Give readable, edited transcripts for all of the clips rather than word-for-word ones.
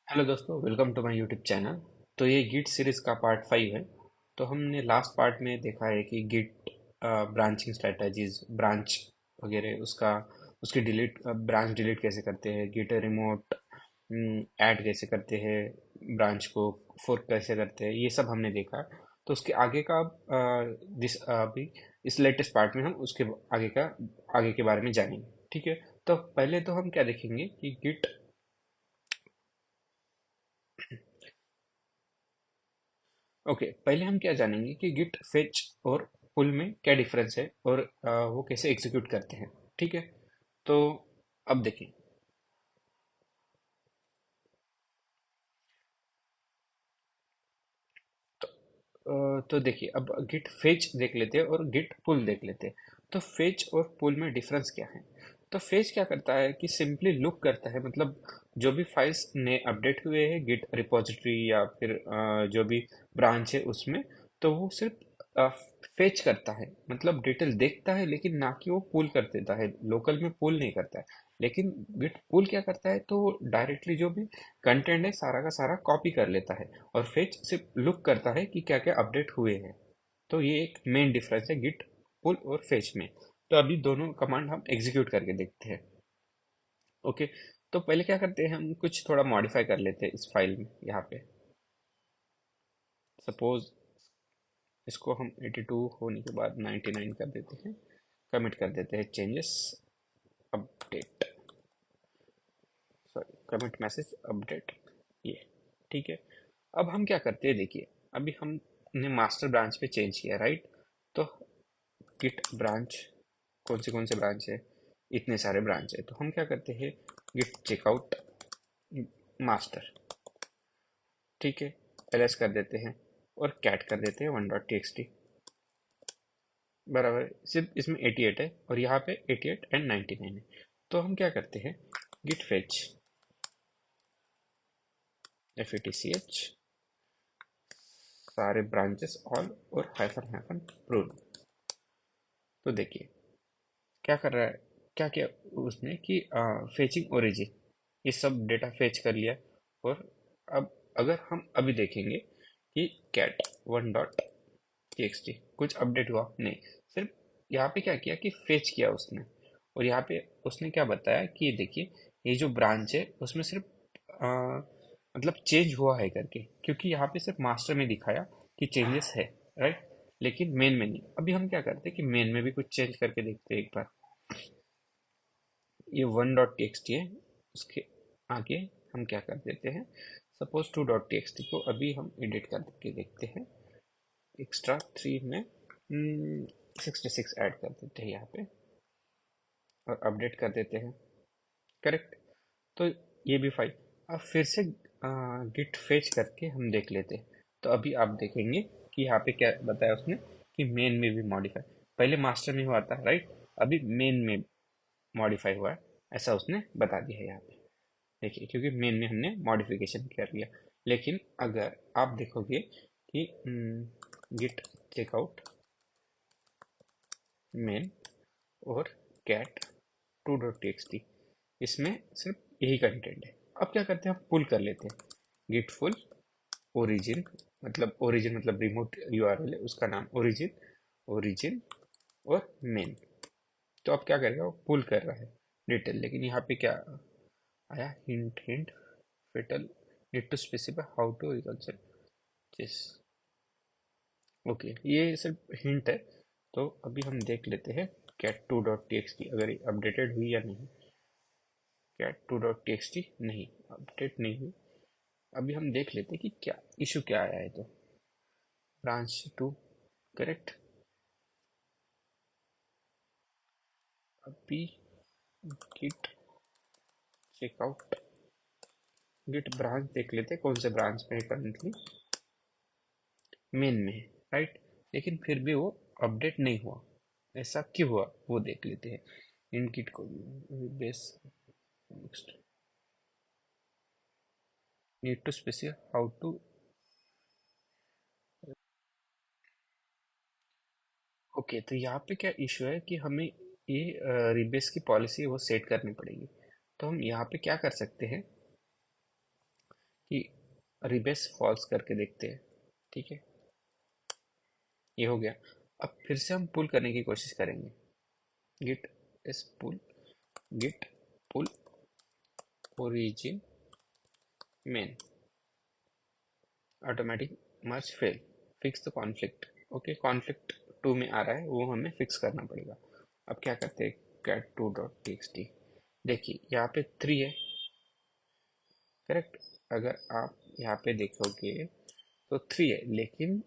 Hello दोस्तों, welcome to my YouTube channel. तो ये गिट सीरीज़ का पार्ट 5 है। तो हमने लास्ट पार्ट में देखा है कि गिट ब्रांचिंग स्ट्रेटजीज, ब्रांच वगैरह उसका उसकी डिलीट ब्रांच डिलीट कैसे करते हैं, गिट रिमोट ऐड कैसे करते हैं, ब्रांच को फोर्क कैसे करते हैं, ये सब हमने देखा। तो उसके आगे का अभी इस लेटेस्ट पार्ट में हम उसके आगे के बारे में जानेंगे। ठीक है। तो पहले तो हम क्या देखेंगे कि गिट। ओके, पहले हम क्या जानेंगे कि गिट फेच और पुल में क्या डिफरेंस है और वो कैसे एग्जीक्यूट करते हैं। ठीक है। तो अब देखें। तो देखिए, अब गिट फेच देख लेते हैं और गिट पुल देख लेते हैं। तो फेच और पुल में डिफरेंस क्या है? तो फेच क्या करता है कि सिंपली लुक करता है, मतलब जो भी फाइल्स नए अपडेट हुए हैं गिट रिपोजिटरी या फिर जो भी ब्रांच है उसमें, तो वो सिर्फ फेच करता है, मतलब डिटेल देखता है, लेकिन ना कि वो पुल कर देता है। लोकल में पुल नहीं करता है। लेकिन गिट पुल क्या करता है, तो डायरेक्टली जो भी कंटेंट है सारा का सारा कॉपी कर लेता है और फिर सिर्फ लुक करता है कि क्या क्या अपडेट हुए हैं। तो ये एक मेन डिफरेंस है गिट पुल और फेच में। तो अभी दोनों कमांड हम एग्जीक्यूट करके देखते हैं। ओके। तो पहले क्या करते हैं, हम कुछ थोड़ा मॉडिफाई कर लेते हैं इस फाइल में। यहाँ पे सपोज इसको हम 82 होने के बाद 99 कर देते हैं। कमिट कर देते हैं changes update, sorry, commit message update, ये। ठीक है। अब हम क्या करते हैं, देखिए, अभी हमने मास्टर ब्रांच पे चेंज किया, राइट? तो गिट ब्रांच, कौन से ब्रांच है? इतने सारे ब्रांच है। तो हम क्या करते हैं, गिट चेकआउट मास्टर। ठीक है। एलएस कर देते हैं और कैट कर देते हैं 1.txt। बराबर है। सिर्फ इसमें 88 है और यहाँ पे 88 एंड 99 है। तो हम क्या करते हैं, गिट फेच FATCH सारे ब्रांचेस ऑल और हाइफन हाइफन प्रून। तो देखिए क्या कर रहा है, क्या किया उसने कि फेचिंग ओरिजिन, ये सब डेटा फेच कर लिया। और अब अगर हम अभी देखेंगे कि कैट 1.txt कुछ अपडेट हुआ नहीं, सिर्फ यहाँ पे क्या किया कि फेच किया उसने। और यहाँ पे उसने क्या बताया कि ये देखिए, ये जो ब्रांच है उसमें सिर्फ अ, मतलब चेंज हुआ है करके, क्योंकि यहाँ पे सिर्फ मास्टर में दिखाया कि चेंजेस है, राइट? लेकिन मेन में नहीं। अभी हम क्या करते हैं कि मेन में भी कुछ चेंज करके देखते हैं एक बार। ये 1.txt है, उसके आगे हम क्या कर देते हैं, सपोज 2.txt को अभी हम एडिट करके देखते हैं। एक्स्ट्रा 3 में 66 ऐड कर देते हैं यहाँ पे और अपडेट कर देते हैं। करेक्ट। तो ये भी फाइल। अब फिर से गिट फेच करके हम देख लेते हैं। तो अभी आप देखेंगे कि यहाँ पे क्या बताया उसने कि मेन में भी मॉडिफाई, पहले मास्टर में हुआ था, राइट? अभी मेन में मॉडिफाई हुआ है, ऐसा उसने बता दिया है यहाँ पे। देखिए, क्योंकि मेन में हमने मॉडिफिकेशन कर लिया। लेकिन अगर आप देखोगे कि गिट चेकआउट मेन और कैट 2.txt, इसमें सिर्फ यही कंटेंट है। अब क्या करते हैं, हम पुल कर लेते हैं। गिट फुल ओरिजिन, मतलब रिमोट यूआरएल है, उसका नाम ओरिजिन, ओरिजिन और मेन। तो अब क्या करेगा, वो पुल कर रहा है डिटेल। लेकिन यहाँ पे क्या आया, hint hint fatal, need to specify how to reconcile this. Okay, ये सिर्फ हिंट है। तो अभी हम देख लेते हैं कैट 2.txt अगर ये अपडेटेड हुई या नहीं। कैट 2.txt नहीं, अपडेट नहीं हुई। अभी हम देख लेते हैं कि क्या इशू क्या आया है। तो ब्रांच टू, करेक्ट। अभी गिट चेकआउट, गिट ब्रांच देख लेते हैं कौन से ब्रांच में है करंटली। मेन में है, राइट? लेकिन फिर भी वो अपडेट नहीं हुआ। ऐसा क्यों हुआ वो देख लेते हैं। इन गिट को base next, need to specify how to. Okay, तो यहाँ पे क्या इशू है कि हमें ये रिबेस की पॉलिसी वो सेट करनी पड़ेगी। तो हम यहाँ पे क्या कर सकते हैं रिबेस फॉल्स करके देखते हैं। ठीक है, ये हो गया। अब फिर से हम पुल करने की कोशिश करेंगे। गिट इस pull, git pull origin main, automatic merge fail, fix the conflict. Okay, conflict 2 में आ रहा है, वो हमें फिक्स करना पड़ेगा। अब क्या करते हैं, cat 2 dot T x T. देखिए यहाँ पे 3 है, करेक्ट। अगर आप यहाँ पे देखोगे तो 3 है, लेकिन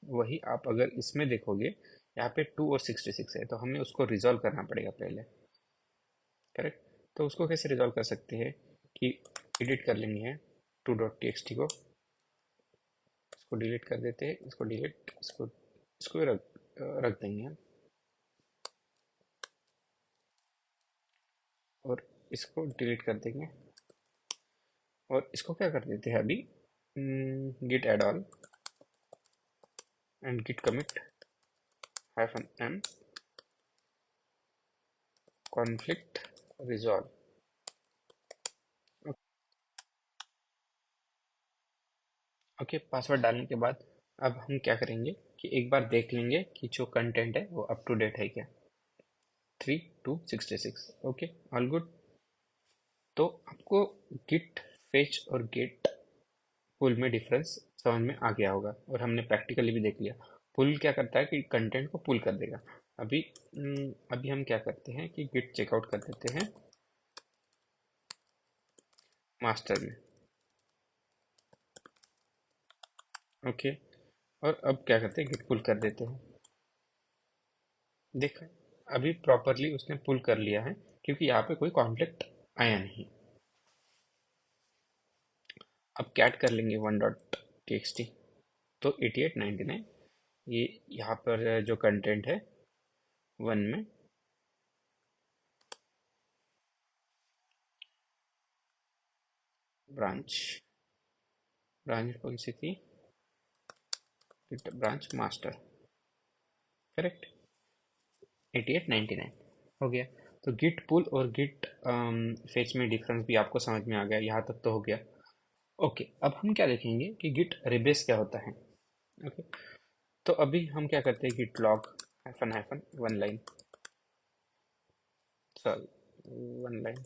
वही आप अगर इसमें देखोगे, यहाँ पे 2 और 66 है, तो हमें उसको रिजॉल्व करना पड़ेगा पहले, करेक्ट। तो उसको कैसे रिजॉल्व कर सकते हैं कि एडिट कर लेंगे 2 डॉट टी एक्स टी को, इसको डिलीट कर देते हैं, इसको डिलीट, इसको भी रख देंगे हम, और इसको डिलीट कर देंगे, और इसको क्या कर देते हैं अभी, git add all and git commit hyphen M conflict resolve. Okay, password डालने के बाद अब हम क्या करेंगे कि एक बार देख लेंगे कि जो कंटेंट है वो अप टू डेट है क्या। 3 to 66, ओके, ऑल गुड। तो आपको गिट फेच और गिट पुल में डिफरेंस समझ में आ गया होगा, और हमने प्रैक्टिकली भी देख लिया। पुल क्या करता है कि कंटेंट को पुल कर देगा। अभी अभी हम क्या करते हैं कि गिट चेकआउट कर देते हैं मास्टर में। ओके, और अब क्या करते हैं, गिट पुल कर देते हैं। देखा, अभी प्रॉपरली उसने पुल कर लिया है, क्योंकि यहाँ पे कोई कॉन्फ्लिक्ट आया नहीं। अब कैट कर लेंगे 1.txt, तो 8899 ये यहाँ पर जो कंटेंट है 1 में, ब्रांच, ब्रांच कौन सी थी, ब्रांच मास्टर, करेक्ट, 8899 हो गया। तो गिट पुल और गिट फेच में डिफरेंस भी आपको समझ में आ गया, यहाँ तक तो हो गया। ओके, अब हम क्या देखेंगे कि गिट रिबेस क्या होता है। ओके, तो अभी हम क्या करते हैं, git log hyphen hyphen 1 line, sorry 1 line.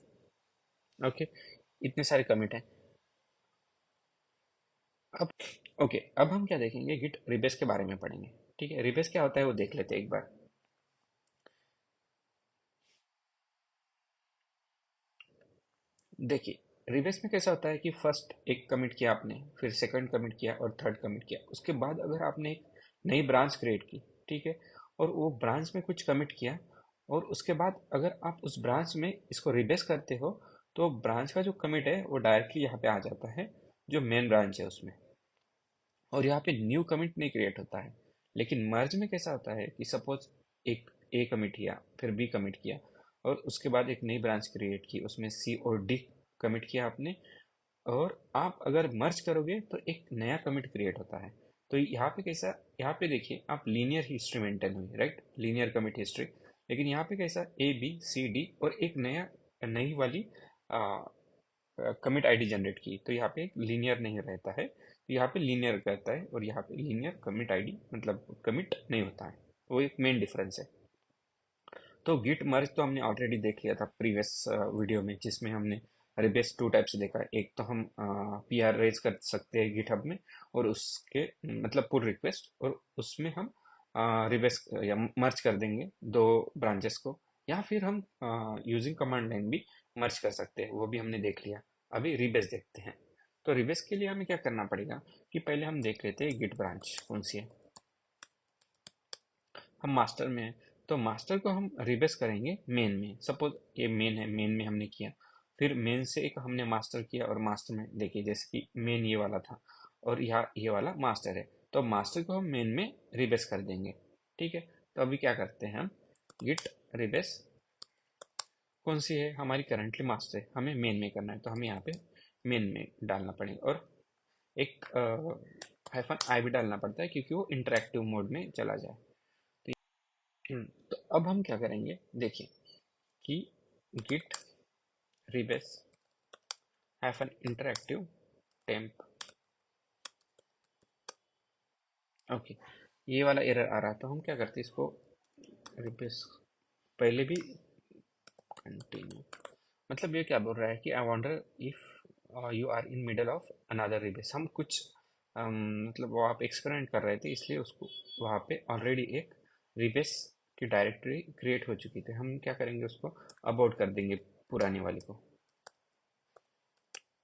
Okay, इतने सारे कमिट हैं। अब ओके, अब हम क्या देखेंगे, गिट रिबेस के बारे में पढ़ेंगे। ठीक है, रिबेस क्या होता है वो देख लेते हैं एक बार। देखिए, रिबेस में कैसा होता है कि फर्स्ट एक कमिट किया आपने, फिर सेकंड कमिट किया और थर्ड कमिट किया, उसके बाद अगर आपने एक नई ब्रांच क्रिएट की, ठीक है, और वो ब्रांच में कुछ कमिट किया, और उसके बाद अगर आप उस ब्रांच में इसको रिबेस करते हो, तो ब्रांच का जो कमिट है वो डायरेक्टली यहाँ पे आ जाता है जो मेन ब्रांच है उसमें, और यहाँ पे न्यू कमिट नहीं क्रिएट होता है। लेकिन मर्ज में कैसा होता है कि सपोज एक ए कमिट किया, फिर बी कमिट किया, और उसके बाद एक नई ब्रांच क्रिएट की, उसमें सी और डी कमिट किया आपने, और आप अगर मर्ज करोगे तो एक नया कमिट क्रिएट होता है। तो यहाँ पे कैसा, यहाँ पे देखिए आप लीनियर हिस्ट्री मेंटेन हुई, राइट, लीनियर कमिट हिस्ट्री। लेकिन यहाँ पे कैसा, ए बी सी डी और एक नया, नई वाली कमिट आईडी जनरेट की, तो यहाँ पे एक लीनियर नहीं रहता है, तो यहाँ पे लीनियर करता है, और यहाँ पे लीनियर कमिट आईडी मतलब कमिट नहीं होता है। वो एक मेन डिफरेंस है। तो गिट मर्ज तो हमने ऑलरेडी देख लिया था प्रीवियस वीडियो में, जिसमें हमने रिबेस 2 टाइप से देखा। एक तो हम पी आर रेज कर सकते हैं गिटहब में, और उसके मतलब पुल रिक्वेस्ट, और उसमें हम रिबेस या मर्ज कर देंगे दो ब्रांचेस को, या फिर हम यूजिंग कमांड लाइन भी मर्ज कर सकते हैं, वो भी हमने देख लिया। अभी रिबेस देखते हैं। तो रिबेस के लिए हमें क्या करना पड़ेगा कि पहले हम देख लेते हैं गिट ब्रांच कौन सी है। हम मास्टर में हैं, तो मास्टर को हम रिबेस करेंगे मेन में। सपोज ये मेन है, मेन में हमने किया, फिर मेन से एक हमने मास्टर किया, और मास्टर में देखिए जैसे कि मेन ये वाला था, और यहाँ ये वाला मास्टर है, तो मास्टर को हम मेन में रिबेस कर देंगे। ठीक है, तो अभी क्या करते हैं हम, गिट रिबेस कौन सी है हमारी, करंटली मास्टर है, हमें मेन में करना है, तो हमें यहाँ पे मेन में डालना पड़ेगा, और एक हाइफन आई भी डालना पड़ता है, क्योंकि वो इंटरेक्टिव मोड में चला जाए। तो अब हम क्या करेंगे, देखिए कि git rebase hyphen interactive temp. Okay, ये वाला एरर आ रहा तो हम क्या करते इसको रिप्लेस, पहले भी कंटिन्यू, मतलब ये क्या बोल रहा है कि I wonder if you are in middle of another rebase. हम कुछ मतलब वो आप एक्सपेरिमेंट कर रहे थे, इसलिए उसको वहाँ पे ऑलरेडी एक रिबेस की डायरेक्टरी क्रिएट हो चुकी थी। हम क्या करेंगे उसको अबॉर्ट कर देंगे पुरानी वाली को,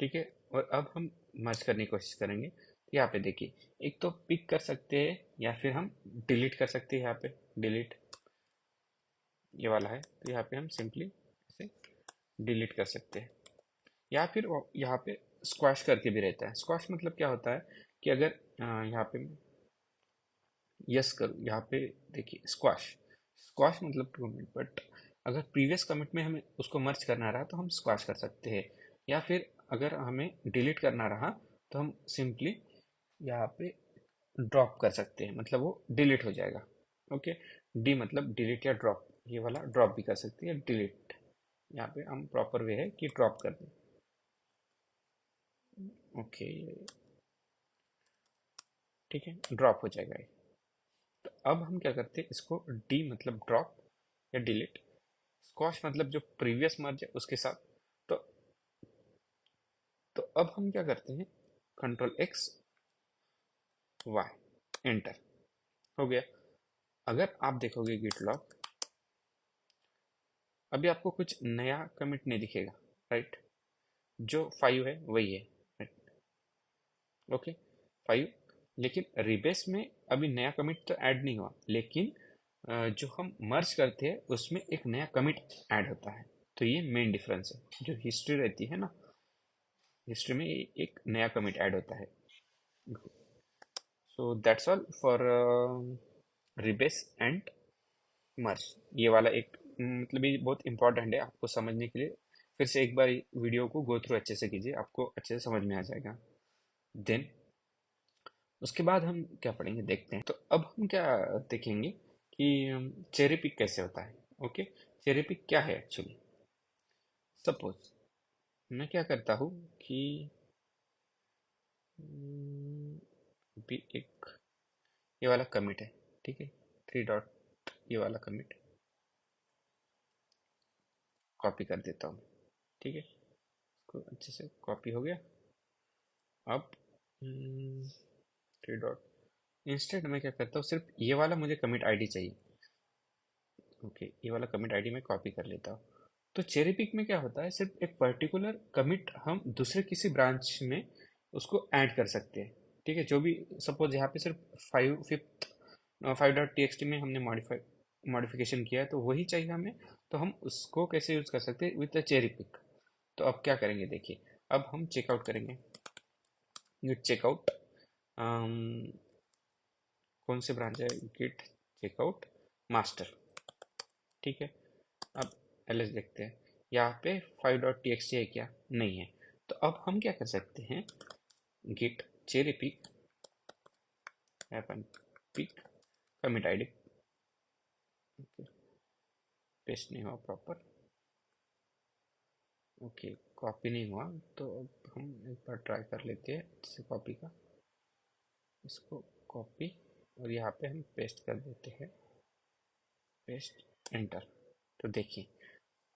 ठीक है। और अब हम मर्ज करने की कोशिश करेंगे। यहाँ पे देखिए, एक तो पिक कर सकते हैं या फिर हम डिलीट कर सकते हैं। यहाँ पे डिलीट ये वाला है, तो यहाँ पे हम सिंपली इसे डिलीट कर सकते हैं। या फिर यहाँ पे स्क्वाश करके भी रहता है। स्क्वाश मतलब क्या होता है कि अगर यहाँ पे यस करूँ, यहाँ पे देखिए स्क्वाश, स्क्वाश मतलब कमिट, बट अगर प्रीवियस कमिट में हमें उसको मर्ज करना रहा तो हम स्क्वाश कर सकते हैं। या फिर अगर हमें डिलीट करना रहा तो हम सिंपली यहाँ पे ड्रॉप कर सकते हैं, मतलब वो डिलीट हो जाएगा। ओके, डी मतलब डिलीट या ड्रॉप, ये वाला ड्रॉप भी कर सकते हैं, डिलीट। यहाँ पे हम प्रॉपर वे है कि ड्रॉप कर दें। ओके, ठीक है, ड्रॉप हो जाएगा ये। तो अब हम क्या करते हैं इसको, डी मतलब ड्रॉप या डिलीट, स्क्वाश मतलब जो प्रीवियस मर्ज है उसके साथ। तो तो अब हम क्या करते हैं, कंट्रोल एक्स वाई एंटर, हो गया। अगर आप देखोगे गिट लॉग, अभी आपको कुछ नया कमिट नहीं दिखेगा, राइट। जो 5 है वही है, ओके 5। लेकिन रिबेस में अभी नया कमिट तो ऐड नहीं हुआ, लेकिन जो हम मर्ज करते हैं उसमें एक नया कमिट ऐड होता है। तो ये मेन डिफरेंस है। जो हिस्ट्री रहती है ना, हिस्ट्री में एक नया कमिट ऐड होता है। So that's all for rebase and merge. ये वाला एक मतलब ये बहुत इंपॉर्टेंट है आपको समझने के लिए। फिर से एक बार वीडियो को गो थ्रू अच्छे से कीजिए, आपको अच्छे से समझ में आ जाएगा। देन उसके बाद हम क्या पढ़ेंगे देखते हैं। तो अब हम क्या देखेंगे कि चेरी पिक कैसे होता है। ओके, चेरी पिक क्या है एक्चुअली। सपोज मैं क्या करता हूँ कि भी एक ये वाला कमिट है, ठीक है, 3 डॉट, ये वाला कमिट कॉपी कर देता हूँ, ठीक है। इसको अच्छे से कॉपी हो गया। अब 3 डॉट, इंस्टेंट मैं क्या करता हूँ, सिर्फ ये वाला मुझे कमिट आईडी चाहिए। ओके, ये वाला कमिट आईडी मैं कॉपी कर लेता हूँ। तो चेरी पिक में क्या होता है, सिर्फ एक पर्टिकुलर कमिट हम दूसरे किसी ब्रांच में उसको ऐड कर सकते हैं, ठीक है। जो भी सपोज यहाँ पे सिर्फ 5.txt में हमने मॉडिफिकेशन किया है तो वही चाहिए हमें। तो हम उसको कैसे यूज कर सकते हैं विद द चेरी पिक। तो अब क्या करेंगे देखिए, अब हम चेकआउट करेंगे, गिट चेकआउट, कौन से ब्रांच है, गिट चेकआउट मास्टर, ठीक है। अब एलएस देखते हैं, यहाँ पे 5.txt है क्या, नहीं है। तो अब हम क्या कर सकते हैं, गिट चेरी पिक एपन पिक कमिट आईडी, पेस्ट नहीं हुआ प्रॉपर, ओके कॉपी नहीं हुआ। तो अब हम एक बार ट्राई कर लेते हैं इससे कॉपी का, इसको कॉपी और यहाँ पे हम पेस्ट कर देते हैं, पेस्ट एंटर। तो देखिए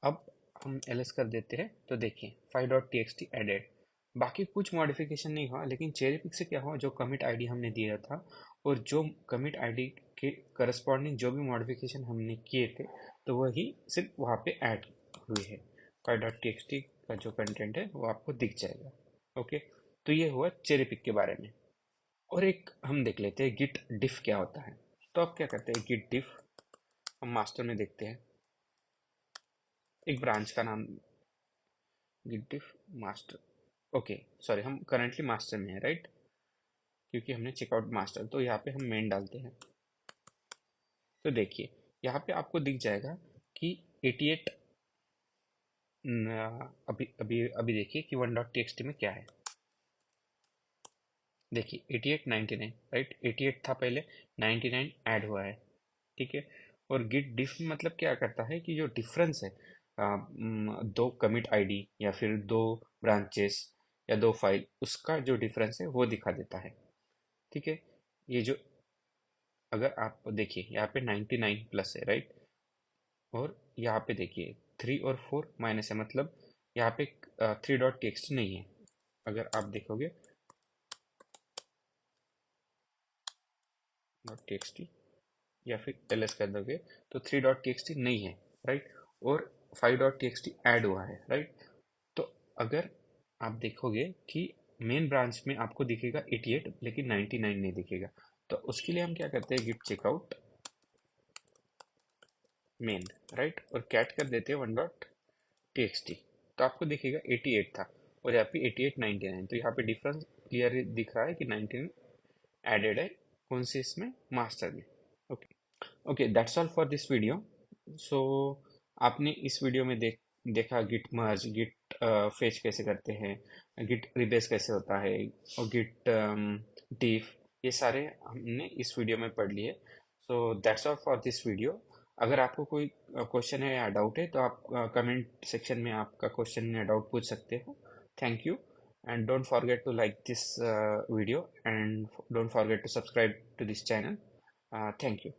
अब हम एलएस कर देते हैं, तो देखिए 5.txt एडेड। बाकी कुछ मॉडिफिकेशन नहीं हुआ, लेकिन चेरी पिक से क्या हुआ, जो कमिट आईडी हमने दिया था और जो कमिट आईडी के करस्पॉन्डिंग जो भी मॉडिफिकेशन हमने किए थे, तो वही सिर्फ वहाँ पे ऐड हुई है। 5.txt का जो कंटेंट है वो आपको दिख जाएगा। ओके, तो ये हुआ चेरी पिक के बारे में। और एक हम देख लेते हैं गिट डिफ क्या होता है। तो आप क्या करते हैं, गिट डिफ हम मास्टर में देखते हैं, एक ब्रांच का नाम गिट डिफ मास्टर। ओके सॉरी, हम करंटली मास्टर में है, राइट, क्योंकि हमने चेकआउट मास्टर, तो यहाँ पे हम मेन डालते हैं। तो देखिए यहाँ पे आपको दिख जाएगा कि 88, अभी अभी अभी देखिए कि 1.txt में क्या है। देखिए 88 99, राइट, 88 था पहले, 99 ऐड हुआ है, ठीक है। और गिट डिफ मतलब क्या करता है कि जो डिफरेंस है दो कमिट आईडी या फिर दो ब्रांचेस या दो फाइल, उसका जो डिफरेंस है वो दिखा देता है। ठीक है। ये जो, अगर आप देखिए यहाँ पे 99 प्लस है, राइट, और यहाँ पे देखिए 3 और 4 माइनस है, मतलब यहाँ पे 3.txt नहीं है। अगर आप देखोगे .txt या फिर ls कर दोगे तो 3.txt नहीं है, राइट, और 5.txt ऐड हुआ है, राइट। तो अगर आप देखोगे कि मेन ब्रांच में आपको दिखेगा 88 लेकिन 99 नहीं दिखेगा, तो उसके लिए हम क्या करते हैं, गिट चेकआउट मेन, राइट, और कैट कर देते हैं 1.txt, तो आपको दिखेगा 88 था और यहाँ पे 88 99, तो यहाँ पे डिफरेंस क्लियर दिख रहा है कि 19 एडेड है कौन से इसमें, मास्टर में। Okay. Okay, that's all for this video. So आपने इस वीडियो में देखा गिट मर्ज, गिट फेच कैसे करते हैं, गिट रिबेस कैसे होता है, और गिट डिफ, ये सारे हमने इस वीडियो में पढ़ लिए। So that's all for this video. अगर आपको कोई क्वेश्चन है या डाउट है तो आप कमेंट सेक्शन में आपका क्वेश्चन या डाउट पूछ सकते हो। Thank you, and don't forget to like this video, and don't forget to subscribe to this channel. Thank you.